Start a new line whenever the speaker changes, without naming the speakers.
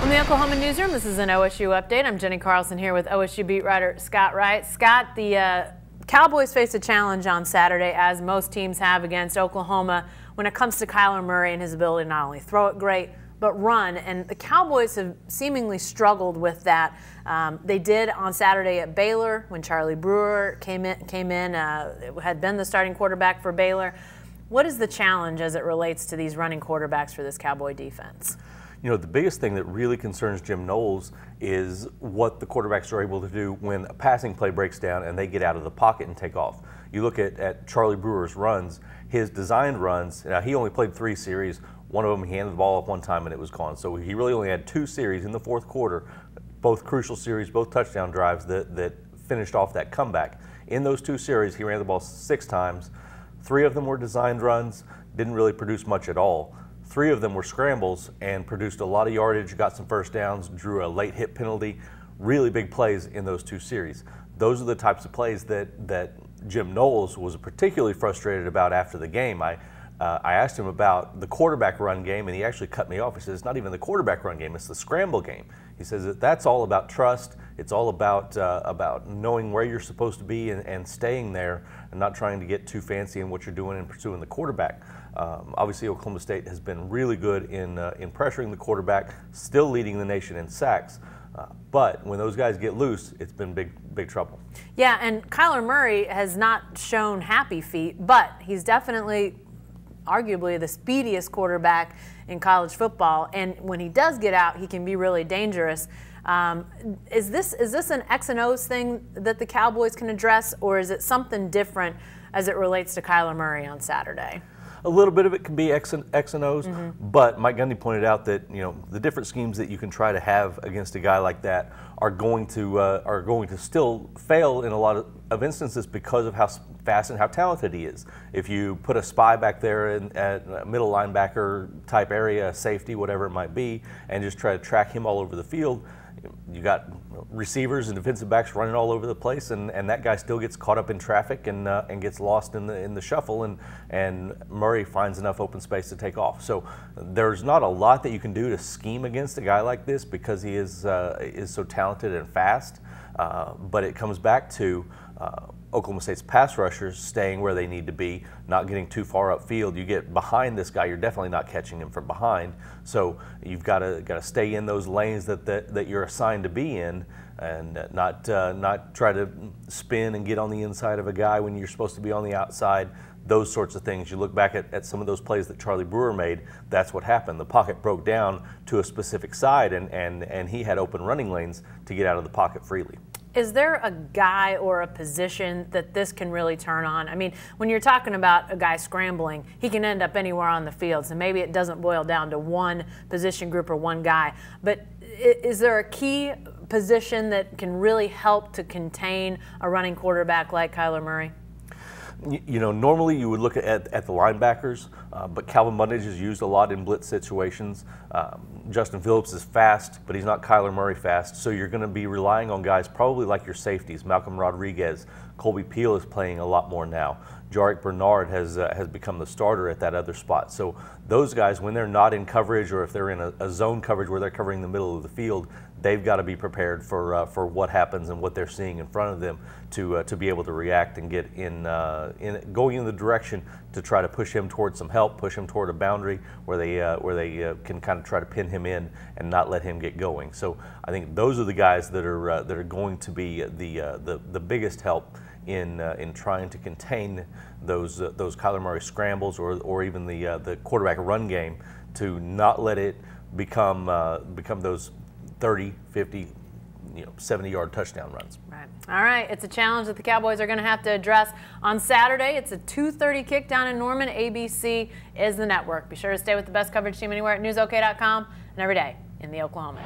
From the Oklahoma Newsroom, this is an OSU update. I'm Jenni Carlson here with OSU beat writer Scott Wright. Scott, the Cowboys face a challenge on Saturday, as most teams have, against Oklahoma when it comes to Kyler Murray and his ability to not only throw it great, but run. And the Cowboys have seemingly struggled with that. They did on Saturday at Baylor when Charlie Brewer came in, had been the starting quarterback for Baylor. What is the challenge as it relates to these running quarterbacks for this Cowboy defense?
You know, the biggest thing that really concerns Jim Knowles is what the quarterbacks are able to do when a passing play breaks down and they get out of the pocket and take off. You look at Charlie Brewer's runs, his designed runs. Now, he only played 3 series. One of them, he handed the ball off one time and it was gone. So he really only had 2 series in the fourth quarter, both crucial series, both touchdown drives that finished off that comeback. In those 2 series, he ran the ball 6 times. 3 of them were designed runs, didn't really produce much at all. 3 of them were scrambles and produced a lot of yardage, got some first downs, drew a late hit penalty. Really big plays in those 2 series. Those are the types of plays that Jim Knowles was particularly frustrated about after the game. I asked him about the quarterback run game, and he actually cut me off. He says, it's not even the quarterback run game, it's the scramble game. He says that's all about trust. It's all about knowing where you're supposed to be and staying there and not trying to get too fancy in what you're doing and pursuing the quarterback. Obviously, Oklahoma State has been really good in pressuring the quarterback, still leading the nation in sacks. But when those guys get loose, it's been big trouble.
Yeah, and Kyler Murray has not shown happy feet, but he's definitely arguably the speediest quarterback in college football, and when he does get out, he can be really dangerous. Is this an X and O's thing that the Cowboys can address, or is it something different as it relates to Kyler Murray on Saturday?
A little bit of it can be X and O's, but Mike Gundy pointed out that the different schemes that you can try to have against a guy like that are going to still fail in a lot of instances because of how fast and how talented he is. If you put a spy back there at a middle linebacker type area, safety, whatever it might be, and just try to track him all over the field, you got receivers and defensive backs running all over the place, and that guy still gets caught up in traffic and gets lost in the shuffle, and Murray finds enough open space to take off. So there's not a lot that you can do to scheme against a guy like this because he is so talented and fast. But it comes back to Oklahoma State's pass rushers staying where they need to be, not getting too far upfield. You get behind this guy, you're definitely not catching him from behind. So you've got to stay in those lanes that you're assigned to be in, and not try to spin and get on the inside of a guy when you're supposed to be on the outside. Those sorts of things. You look back at some of those plays that Charlie Brewer made, that's what happened. The pocket broke down to a specific side, and he had open running lanes to get out of the pocket freely.
Is there a guy or a position that this can really turn on? I mean, when you're talking about a guy scrambling, he can end up anywhere on the field, so maybe it doesn't boil down to one position group or one guy. But is there a key position that can really help to contain a running quarterback like Kyler Murray?
Normally you would look at the linebackers, but Calvin Mundage is used a lot in blitz situations. Justin Phillips is fast, but he's not Kyler Murray fast, so you're going to be relying on guys probably like your safeties. Malcolm Rodriguez, Colby Peel is playing a lot more now. Jarek Bernard has become the starter at that other spot. So those guys, when they're not in coverage, or if they're in a zone coverage where they're covering the middle of the field, they've got to be prepared for what happens and what they're seeing in front of them to be able to react and get going in the direction to try to push him toward some help, push him toward a boundary where they can kind of try to pin him in and not let him get going. So I think those are the guys that are going to be the biggest help in trying to contain those Kyler Murray scrambles or even the quarterback run game, to not let it become those 30, 50, 70-yard touchdown runs.
Right. All right. It's a challenge that the Cowboys are going to have to address on Saturday. It's a 2:30 kick down in Norman. ABC is the network. Be sure to stay with the best coverage team anywhere at newsok.com and every day in the Oklahoma.